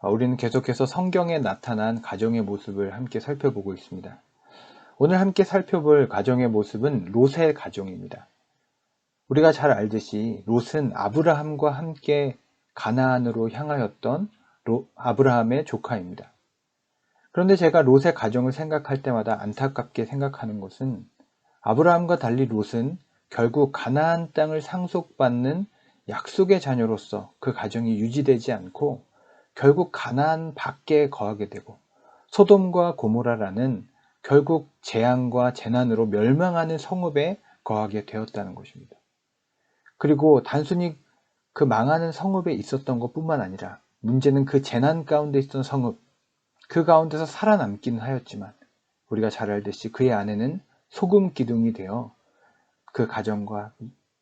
우리는 계속해서 성경에 나타난 가정의 모습을 함께 살펴보고 있습니다. 오늘 함께 살펴볼 가정의 모습은 롯의 가정입니다. 우리가 잘 알듯이 롯은 아브라함과 함께 가나안으로 향하였던 아브라함의 조카입니다. 그런데 제가 롯의 가정을 생각할 때마다 안타깝게 생각하는 것은 아브라함과 달리 롯은 결국 가나안 땅을 상속받는 약속의 자녀로서 그 가정이 유지되지 않고 결국 가나안 밖에 거하게 되고 소돔과 고모라라는 결국 재앙과 재난으로 멸망하는 성읍에 거하게 되었다는 것입니다. 그리고 단순히 그 망하는 성읍에 있었던 것뿐만 아니라 문제는 그 재난 가운데 있던 성읍, 그 가운데서 살아남기는 하였지만 우리가 잘 알듯이 그의 아내는 소금 기둥이 되어 그 가정과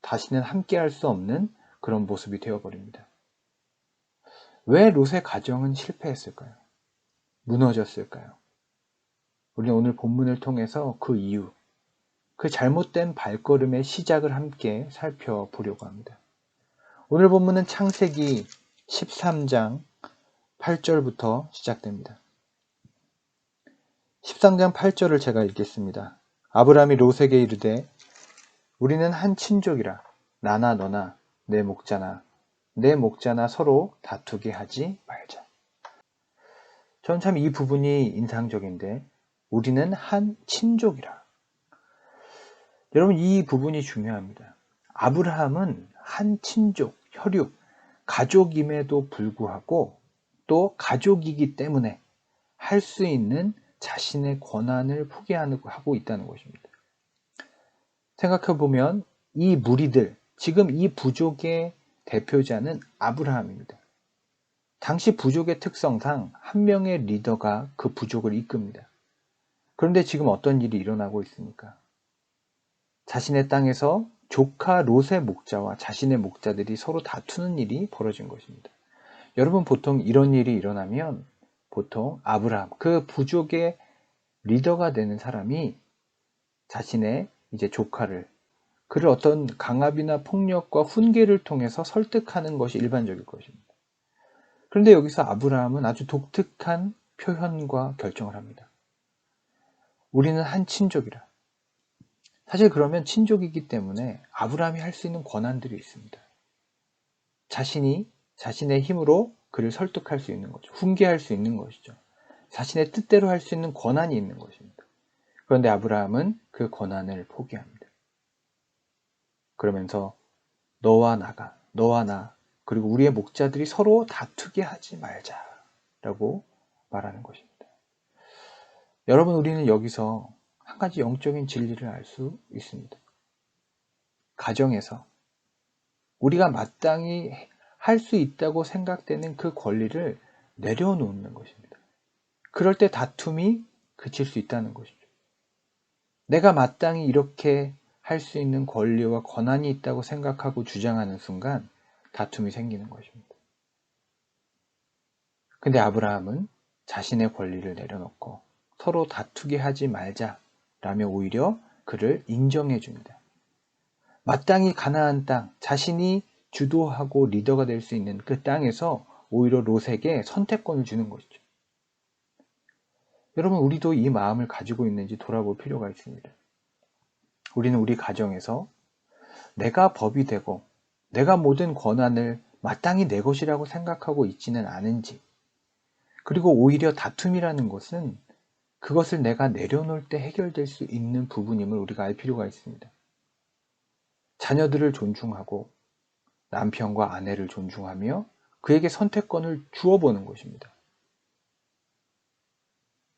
다시는 함께할 수 없는 그런 모습이 되어버립니다. 왜 롯의 가정은 실패했을까요? 무너졌을까요? 우리는 오늘 본문을 통해서 그 이유, 그 잘못된 발걸음의 시작을 함께 살펴보려고 합니다. 오늘 본문은 창세기 13장 8절부터 시작됩니다. 13장 8절을 제가 읽겠습니다. 아브라함이 롯에게 이르되 우리는 한 친족이라 나나 너나 내 목자나 서로 다투게 하지 말자. 전 참 이 부분이 인상적인데 우리는 한 친족이라. 여러분 이 부분이 중요합니다. 아브라함은 한 친족, 혈육, 가족임에도 불구하고 또 가족이기 때문에 할 수 있는 자신의 권한을 포기하고 있다는 것입니다. 생각해보면 이 무리들, 지금 이 부족의 대표자는 아브라함입니다. 당시 부족의 특성상 한 명의 리더가 그 부족을 이끕니다. 그런데 지금 어떤 일이 일어나고 있습니까? 자신의 땅에서 조카 롯의 목자와 자신의 목자들이 서로 다투는 일이 벌어진 것입니다. 여러분 보통 이런 일이 일어나면 보통 아브라함, 그 부족의 리더가 되는 사람이 자신의 이제 조카를 그를 어떤 강압이나 폭력과 훈계를 통해서 설득하는 것이 일반적일 것입니다. 그런데 여기서 아브라함은 아주 독특한 표현과 결정을 합니다. 우리는 한 친족이라. 사실 그러면 친족이기 때문에 아브라함이 할 수 있는 권한들이 있습니다. 자신이 자신의 힘으로 그를 설득할 수 있는 거죠. 훈계할 수 있는 것이죠. 자신의 뜻대로 할 수 있는 권한이 있는 것입니다. 그런데 아브라함은 그 권한을 포기합니다. 그러면서 너와 나, 그리고 우리의 목자들이 서로 다투게 하지 말자라고 말하는 것입니다. 여러분 우리는 여기서 한 가지 영적인 진리를 알 수 있습니다. 가정에서 우리가 마땅히 할 수 있다고 생각되는 그 권리를 내려놓는 것입니다. 그럴 때 다툼이 그칠 수 있다는 것이죠. 내가 마땅히 이렇게 할 수 있는 권리와 권한이 있다고 생각하고 주장하는 순간 다툼이 생기는 것입니다. 근데 아브라함은 자신의 권리를 내려놓고 서로 다투게 하지 말자라며 오히려 그를 인정해 줍니다. 마땅히 가나안 땅, 자신이 주도하고 리더가 될 수 있는 그 땅에서 오히려 롯에게 선택권을 주는 것이죠. 여러분 우리도 이 마음을 가지고 있는지 돌아볼 필요가 있습니다. 우리는 우리 가정에서 내가 법이 되고 내가 모든 권한을 마땅히 내 것이라고 생각하고 있지는 않은지, 그리고 오히려 다툼이라는 것은 그것을 내가 내려놓을 때 해결될 수 있는 부분임을 우리가 알 필요가 있습니다. 자녀들을 존중하고 남편과 아내를 존중하며 그에게 선택권을 주어보는 것입니다.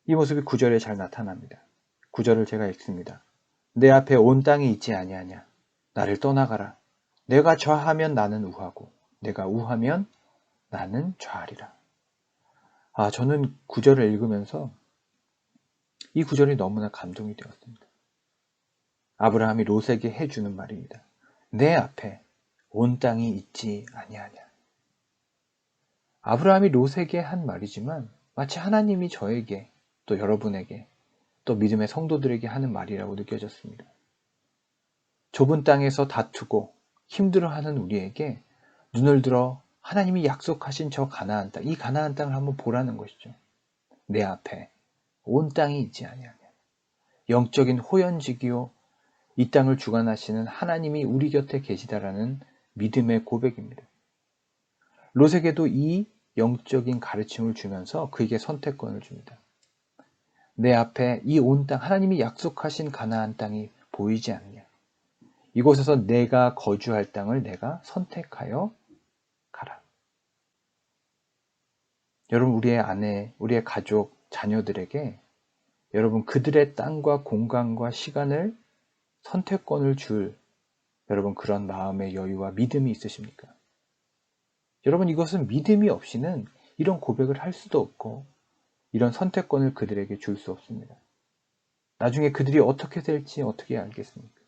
이 모습이 9절에 잘 나타납니다. 9절을 제가 읽습니다. 내 앞에 온 땅이 있지 아니하냐. 나를 떠나가라. 내가 좌하면 나는 우하고 내가 우하면 나는 좌하리라. 저는 9절을 읽으면서 이 9절이 너무나 감동이 되었습니다. 아브라함이 롯에게 해주는 말입니다. 내 앞에 온 땅이 있지 아니하냐. 아브라함이 롯에게 한 말이지만 마치 하나님이 저에게 또 여러분에게 또 믿음의 성도들에게 하는 말이라고 느껴졌습니다. 좁은 땅에서 다투고 힘들어하는 우리에게 눈을 들어 하나님이 약속하신 저 가나안 땅, 이 가나안 땅을 한번 보라는 것이죠. 내 앞에 온 땅이 있지 아니하냐. 영적인 호연지기요, 이 땅을 주관하시는 하나님이 우리 곁에 계시다라는 믿음의 고백입니다. 롯에게도 이 영적인 가르침을 주면서 그에게 선택권을 줍니다. 내 앞에 이 온 땅, 하나님이 약속하신 가나안 땅이 보이지 않냐. 이곳에서 내가 거주할 땅을 내가 선택하여 가라. 여러분, 우리의 아내, 우리의 가족, 자녀들에게 여러분 그들의 땅과 공간과 시간을 선택권을 줄 여러분 그런 마음의 여유와 믿음이 있으십니까? 여러분, 이것은 믿음이 없이는 이런 고백을 할 수도 없고 이런 선택권을 그들에게 줄 수 없습니다. 나중에 그들이 어떻게 될지 어떻게 알겠습니까?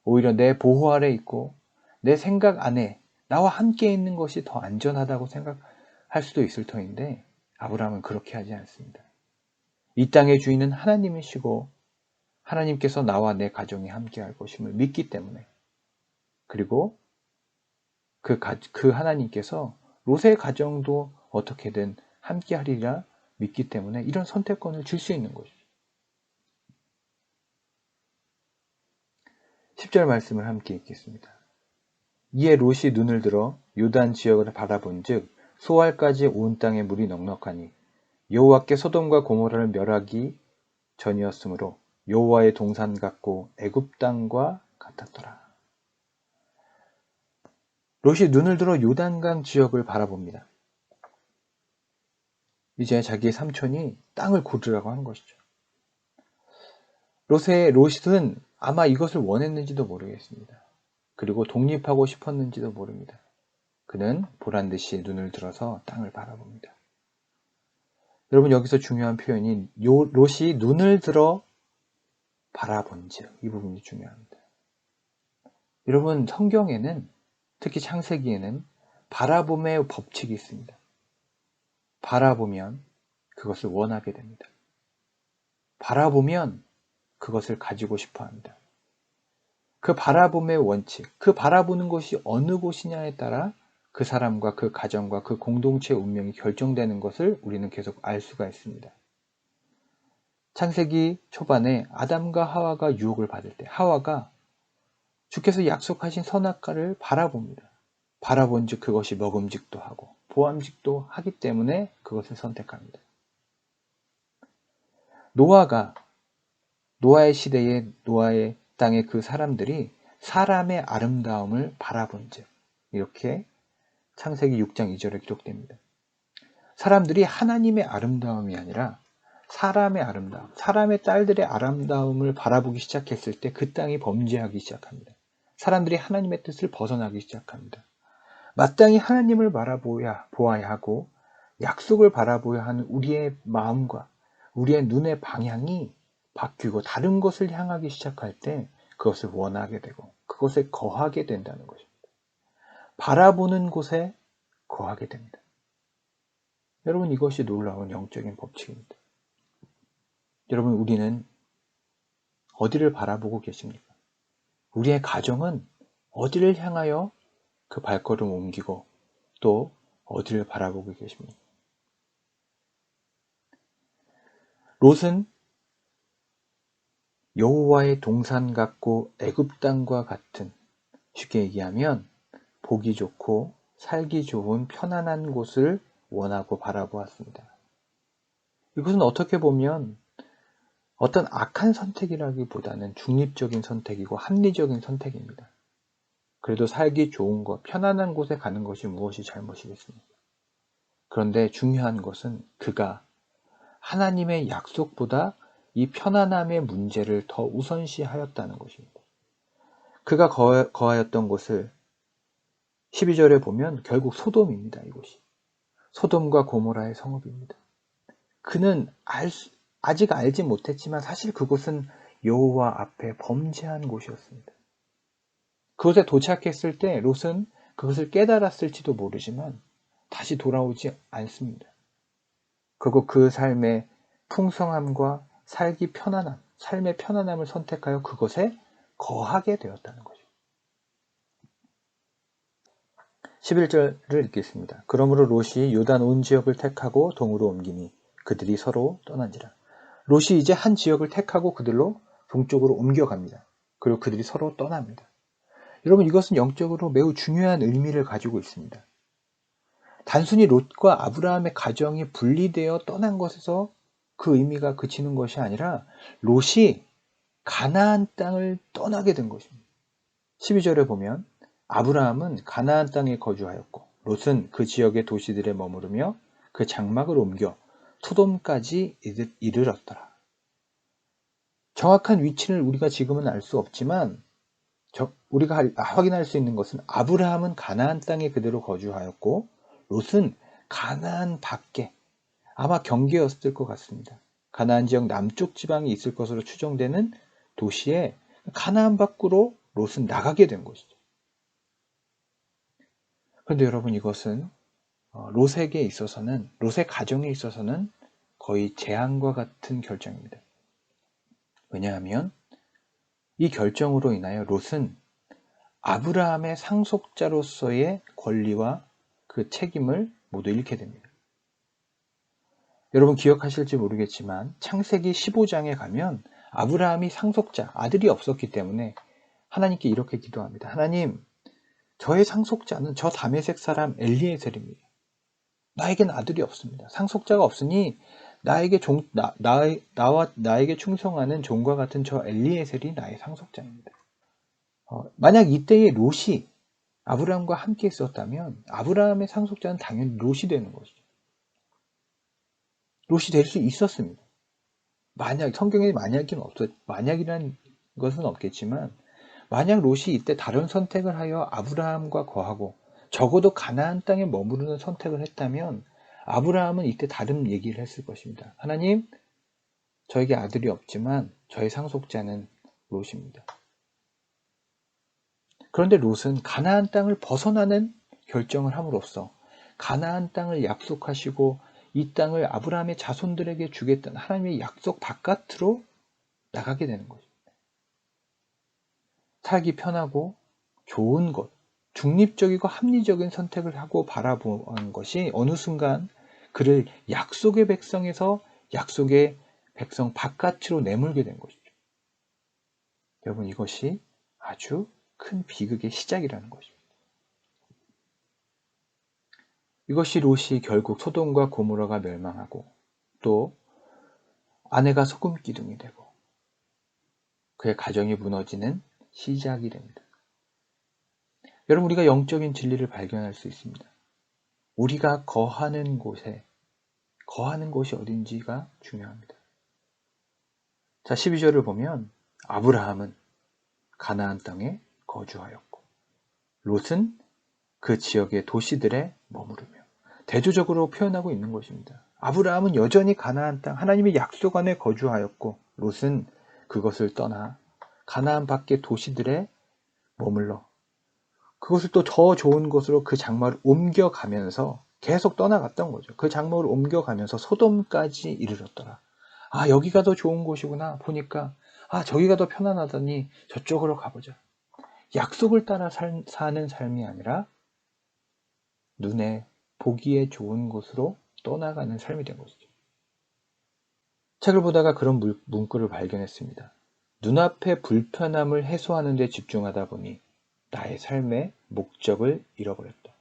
오히려 내 보호 아래 있고 내 생각 안에 나와 함께 있는 것이 더 안전하다고 생각할 수도 있을 터인데 아브라함은 그렇게 하지 않습니다. 이 땅의 주인은 하나님이시고 하나님께서 나와 내 가정이 함께 할 것임을 믿기 때문에, 그리고 그 하나님께서 롯의 가정도 어떻게든 함께 하리라 믿기 때문에 이런 선택권을 줄 수 있는 것이죠. 10절 말씀을 함께 읽겠습니다. 이에 롯이 눈을 들어 요단 지역을 바라본즉 소알까지 온 땅에 물이 넉넉하니 여호와께 소돔과 고모라를 멸하기 전이었으므로 여호와의 동산 같고 애굽 땅과 같았더라. 롯이 눈을 들어 요단강 지역을 바라봅니다. 이제 자기의 삼촌이 땅을 고르라고 한 것이죠. 롯은 아마 이것을 원했는지도 모르겠습니다. 그리고 독립하고 싶었는지도 모릅니다. 그는 보란듯이 눈을 들어서 땅을 바라봅니다. 여러분, 여기서 중요한 표현이 롯이 눈을 들어 바라본즉, 이 부분이 중요합니다. 여러분, 성경에는 특히 창세기에는 바라봄의 법칙이 있습니다. 바라보면 그것을 원하게 됩니다. 바라보면 그것을 가지고 싶어 합니다. 그 바라봄의 원칙, 그 바라보는 곳이 어느 곳이냐에 따라 그 사람과 그 가정과 그 공동체의 운명이 결정되는 것을 우리는 계속 알 수가 있습니다. 창세기 초반에 아담과 하와가 유혹을 받을 때 하와가 주께서 약속하신 선악과를 바라봅니다. 바라본즉 그것이 먹음직도 하고 보암직도 하기 때문에 그것을 선택합니다. 노아의 시대에 노아의 땅의 그 사람들이 사람의 아름다움을 바라본즉, 이렇게 창세기 6장 2절에 기록됩니다. 사람들이 하나님의 아름다움이 아니라 사람의 아름다움, 사람의 딸들의 아름다움을 바라보기 시작했을 때 그 땅이 범죄하기 시작합니다. 사람들이 하나님의 뜻을 벗어나기 시작합니다. 마땅히 하나님을 보아야 하고 약속을 바라보아야 하는 우리의 마음과 우리의 눈의 방향이 바뀌고 다른 것을 향하기 시작할 때 그것을 원하게 되고 그것에 거하게 된다는 것입니다. 바라보는 곳에 거하게 됩니다. 여러분, 이것이 놀라운 영적인 법칙입니다. 여러분, 우리는 어디를 바라보고 계십니까? 우리의 가정은 어디를 향하여 그 발걸음을 옮기고 또 어디를 바라보고 계십니까? 롯은 여호와의 동산 같고 애굽 땅과 같은, 쉽게 얘기하면 보기 좋고 살기 좋은 편안한 곳을 원하고 바라보았습니다. 이것은 어떻게 보면 어떤 악한 선택이라기보다는 중립적인 선택이고 합리적인 선택입니다. 그래도 살기 좋은 곳, 편안한 곳에 가는 것이 무엇이 잘못이겠습니까? 그런데 중요한 것은 그가 하나님의 약속보다 이 편안함의 문제를 더 우선시하였다는 것입니다. 그가 거하였던 곳을 12절에 보면 결국 소돔입니다. 이곳이 소돔과 고모라의 성읍입니다. 그는 아직 알지 못했지만 사실 그곳은 여호와 앞에 범죄한 곳이었습니다. 그곳에 도착했을 때 롯은 그것을 깨달았을지도 모르지만 다시 돌아오지 않습니다. 그리고 그 삶의 풍성함과 삶의 편안함을 선택하여 그것에 거하게 되었다는 거죠. 11절을 읽겠습니다. 그러므로 롯이 요단 온 지역을 택하고 동으로 옮기니 그들이 서로 떠난지라. 롯이 이제 한 지역을 택하고 그들로 동쪽으로 옮겨갑니다. 그리고 그들이 서로 떠납니다. 여러분, 이것은 영적으로 매우 중요한 의미를 가지고 있습니다. 단순히 롯과 아브라함의 가정이 분리되어 떠난 것에서 그 의미가 그치는 것이 아니라 롯이 가나안 땅을 떠나게 된 것입니다. 12절에 보면 아브라함은 가나안 땅에 거주하였고 롯은 그 지역의 도시들에 머무르며 그 장막을 옮겨 소돔까지 이르렀더라. 정확한 위치를 우리가 지금은 알 수 없지만 우리가 확인할 수 있는 것은 아브라함은 가나안 땅에 그대로 거주하였고 롯은 가나안 밖에, 아마 경계였을 것 같습니다. 가나안 지역 남쪽 지방이 있을 것으로 추정되는 도시에 가나안 밖으로 롯은 나가게 된 것이죠. 그런데 여러분, 이것은 롯에게 있어서는, 롯의 가정에 있어서는 거의 재앙과 같은 결정입니다. 왜냐하면 이 결정으로 인하여 롯은 아브라함의 상속자로서의 권리와 그 책임을 모두 잃게 됩니다. 여러분 기억하실지 모르겠지만 창세기 15장에 가면 아브라함이 상속자, 아들이 없었기 때문에 하나님께 이렇게 기도합니다. 하나님, 저의 상속자는 저 다메섹 사람 엘리에셀입니다. 나에겐 아들이 없습니다. 상속자가 없으니 나에게 나에게 충성하는 종과 같은 저 엘리에셀이 나의 상속자입니다. 만약 이때의 롯이 아브라함과 함께 있었다면 아브라함의 상속자는 당연히 롯이 되는 것이죠. 롯이 될 수 있었습니다. 만약, 성경에 만약이라는 것은 없겠지만 만약 롯이 이때 다른 선택을 하여 아브라함과 거하고 적어도 가나안 땅에 머무르는 선택을 했다면 아브라함은 이때 다른 얘기를 했을 것입니다. 하나님, 저에게 아들이 없지만 저의 상속자는 롯입니다. 그런데 롯은 가나안 땅을 벗어나는 결정을 함으로써 가나안 땅을 약속하시고 이 땅을 아브라함의 자손들에게 주겠다는 하나님의 약속 바깥으로 나가게 되는 것입니다. 살기 편하고 좋은 것, 중립적이고 합리적인 선택을 하고 바라보는 것이 어느 순간 그를 약속의 백성에서 약속의 백성 바깥으로 내몰게 된 것이죠. 여러분, 이것이 아주 큰 비극의 시작이라는 것입니다. 이것이 롯이 결국 소돔과 고모라가 멸망하고 또 아내가 소금 기둥이 되고 그의 가정이 무너지는 시작이 됩니다. 여러분, 우리가 영적인 진리를 발견할 수 있습니다. 우리가 거하는 곳이 어딘지가 중요합니다. 자, 12절을 보면 아브라함은 가나안 땅에 거주하였고 롯은 그 지역의 도시들에 머무르며 대조적으로 표현하고 있는 것입니다. 아브라함은 여전히 가나안 땅, 하나님의 약속 안에 거주하였고 롯은 그것을 떠나 가나안 밖의 도시들에 머물러 그것을 또 더 좋은 곳으로 그 장막을 옮겨가면서 계속 떠나갔던 거죠. 그 장막을 옮겨가면서 소돔까지 이르렀더라. 아, 여기가 더 좋은 곳이구나. 보니까 저기가 더 편안하더니 저쪽으로 가보자. 약속을 따라 사는 삶이 아니라 눈에 보기에 좋은 곳으로 떠나가는 삶이 된 것이죠. 책을 보다가 그런 문구를 발견했습니다. 눈앞의 불편함을 해소하는 데 집중하다 보니 나의 삶의 목적을 잃어버렸다.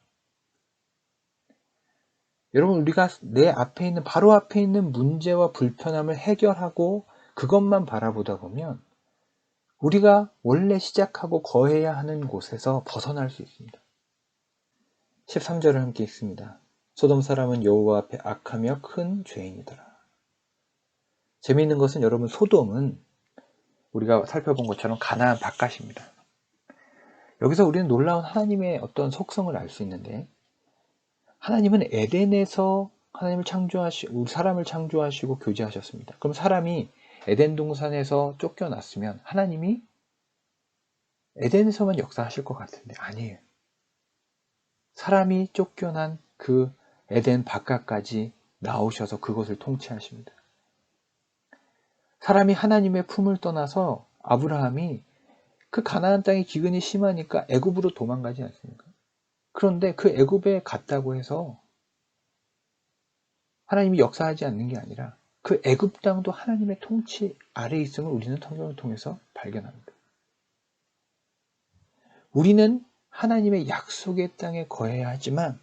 여러분, 우리가 바로 앞에 있는 문제와 불편함을 해결하고 그것만 바라보다 보면 우리가 원래 시작하고 거해야 하는 곳에서 벗어날 수 있습니다. 13절을 함께 읽습니다. 소돔 사람은 여호와 앞에 악하며 큰 죄인이더라. 재미있는 것은 여러분, 소돔은 우리가 살펴본 것처럼 가나안 바깥입니다. 여기서 우리는 놀라운 하나님의 어떤 속성을 알 수 있는데 하나님은 에덴에서 사람을 창조하시고 교제하셨습니다. 그럼 사람이 에덴 동산에서 쫓겨났으면 하나님이 에덴에서만 역사하실 것 같은데 아니에요. 사람이 쫓겨난 그 에덴 바깥까지 나오셔서 그것을 통치하십니다. 사람이 하나님의 품을 떠나서 아브라함이 그 가나안 땅의 기근이 심하니까 애굽으로 도망가지 않습니까? 그런데 그 애굽에 갔다고 해서 하나님이 역사하지 않는 게 아니라 그 애굽 땅도 하나님의 통치 아래에 있음을 우리는 성경을 통해서 발견합니다. 우리는 하나님의 약속의 땅에 거해야 하지만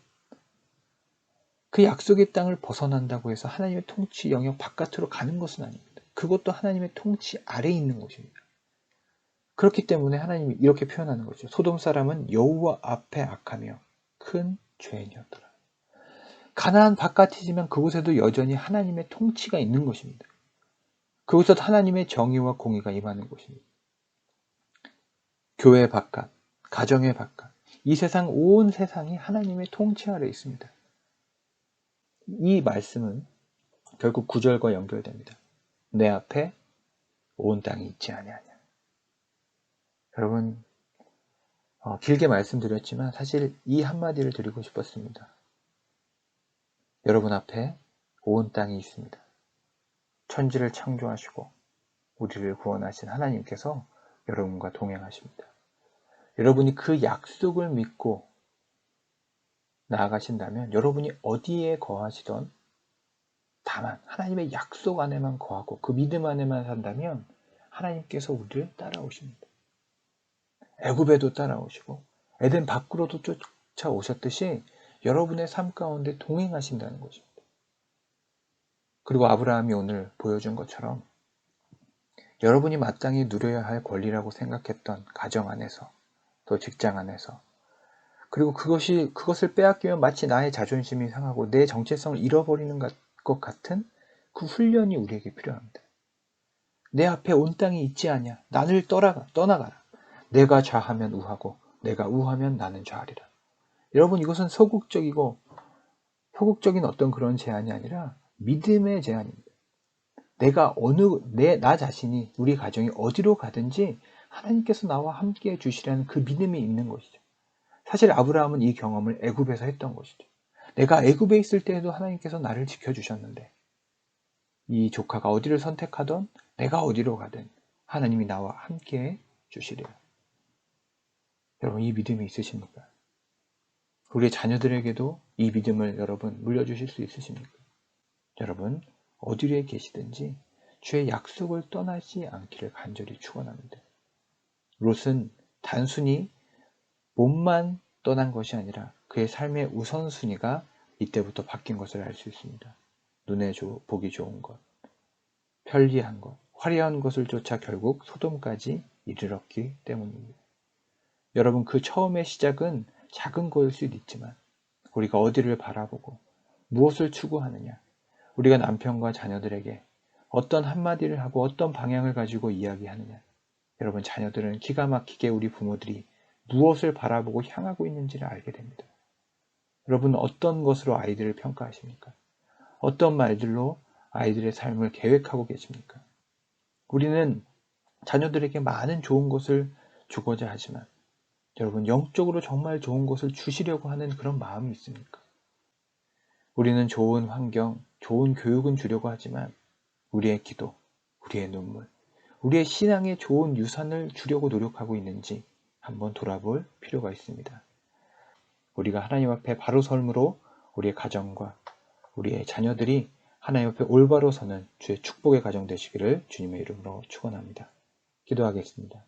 그 약속의 땅을 벗어난다고 해서 하나님의 통치 영역 바깥으로 가는 것은 아닙니다. 그것도 하나님의 통치 아래에 있는 것입니다. 그렇기 때문에 하나님이 이렇게 표현하는 거죠. 소돔 사람은 여호와 앞에 악하며 큰 죄인이었더라. 가나안 바깥이지만 그곳에도 여전히 하나님의 통치가 있는 것입니다. 그곳에도 하나님의 정의와 공의가 임하는 곳입니다. 교회 바깥, 가정의 바깥, 이 세상 온 세상이 하나님의 통치 아래에 있습니다. 이 말씀은 결국 9절과 연결됩니다. 내 앞에 온 땅이 있지 아니하냐. 여러분, 길게 말씀드렸지만 사실 이 한마디를 드리고 싶었습니다. 여러분 앞에 온 땅이 있습니다. 천지를 창조하시고 우리를 구원하신 하나님께서 여러분과 동행하십니다. 여러분이 그 약속을 믿고 나아가신다면 여러분이 어디에 거하시던 다만 하나님의 약속 안에만 거하고 그 믿음 안에만 산다면 하나님께서 우리를 따라오십니다. 애굽에도 따라오시고 에덴 밖으로도 쫓아오셨듯이 여러분의 삶 가운데 동행하신다는 것입니다. 그리고 아브라함이 오늘 보여준 것처럼 여러분이 마땅히 누려야 할 권리라고 생각했던 가정 안에서 또 직장 안에서 그리고 그것을 빼앗기면 마치 나의 자존심이 상하고 내 정체성을 잃어버리는 것 같은 그 훈련이 우리에게 필요합니다. 내 앞에 온 땅이 있지 않냐. 나를 떠나가라. 내가 좌하면 우하고 내가 우하면 나는 좌하리라. 여러분 이것은 소극적인 어떤 그런 제안이 아니라 믿음의 제안입니다. 나 자신이 우리 가정이 어디로 가든지 하나님께서 나와 함께 해 주시라는 그 믿음이 있는 것이죠. 사실 아브라함은 이 경험을 애굽에서 했던 것이죠. 내가 애굽에 있을 때에도 하나님께서 나를 지켜주셨는데 이 조카가 어디를 선택하던 내가 어디로 가든 하나님이 나와 함께 해 주시리라. 여러분 이 믿음이 있으십니까? 우리 자녀들에게도 이 믿음을 여러분 물려주실 수 있으십니까? 여러분 어디에 계시든지 주의 약속을 떠나지 않기를 간절히 축원합니다. 롯은 단순히 몸만 떠난 것이 아니라 그의 삶의 우선순위가 이때부터 바뀐 것을 알 수 있습니다. 눈에 보기 좋은 것, 편리한 것, 화려한 것을 쫓아 결국 소돔까지 이르렀기 때문입니다. 여러분 그 처음의 시작은 작은 거일 수도 있지만 우리가 어디를 바라보고 무엇을 추구하느냐, 우리가 남편과 자녀들에게 어떤 한마디를 하고 어떤 방향을 가지고 이야기하느냐. 여러분 자녀들은 기가 막히게 우리 부모들이 무엇을 바라보고 향하고 있는지를 알게 됩니다. 여러분 어떤 것으로 아이들을 평가하십니까? 어떤 말들로 아이들의 삶을 계획하고 계십니까? 우리는 자녀들에게 많은 좋은 것을 주고자 하지만 여러분 영적으로 정말 좋은 것을 주시려고 하는 그런 마음이 있습니까? 우리는 좋은 환경, 좋은 교육은 주려고 하지만 우리의 기도, 우리의 눈물, 우리의 신앙에 좋은 유산을 주려고 노력하고 있는지 한번 돌아볼 필요가 있습니다. 우리가 하나님 앞에 바로 설므로 우리의 가정과 우리의 자녀들이 하나님 앞에 올바로 서는 주의 축복의 가정 되시기를 주님의 이름으로 축원합니다. 기도하겠습니다.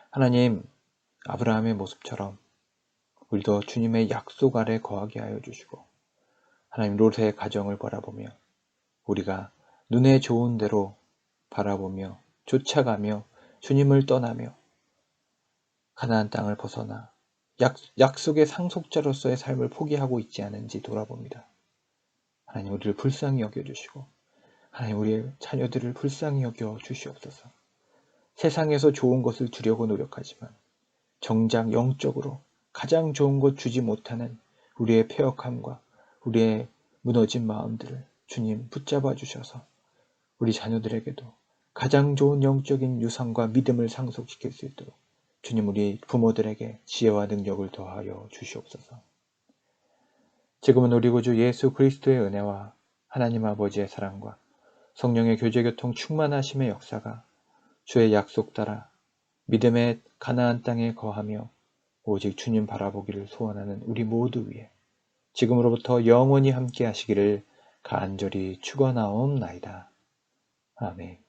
하나님, 아브라함의 모습처럼 우리도 주님의 약속 아래 거하게 하여 주시고 하나님 롯의 가정을 바라보며 우리가 눈에 좋은 대로 바라보며 쫓아가며 주님을 떠나며 가나안 땅을 벗어나 약속의 상속자로서의 삶을 포기하고 있지 않은지 돌아봅니다. 하나님 우리를 불쌍히 여겨주시고 하나님 우리의 자녀들을 불쌍히 여겨 주시옵소서. 세상에서 좋은 것을 주려고 노력하지만 정작 영적으로 가장 좋은 것 주지 못하는 우리의 패역함과 우리의 무너진 마음들을 주님 붙잡아 주셔서 우리 자녀들에게도 가장 좋은 영적인 유산과 믿음을 상속시킬 수 있도록 주님 우리 부모들에게 지혜와 능력을 더하여 주시옵소서. 지금은 우리 구주 예수 그리스도의 은혜와 하나님 아버지의 사랑과 성령의 교제교통 충만하심의 역사가 주의 약속 따라 믿음의 가나안 땅에 거하며 오직 주님 바라보기를 소원하는 우리 모두 위에 지금으로부터 영원히 함께 하시기를 간절히 축원하옵나이다. 아멘.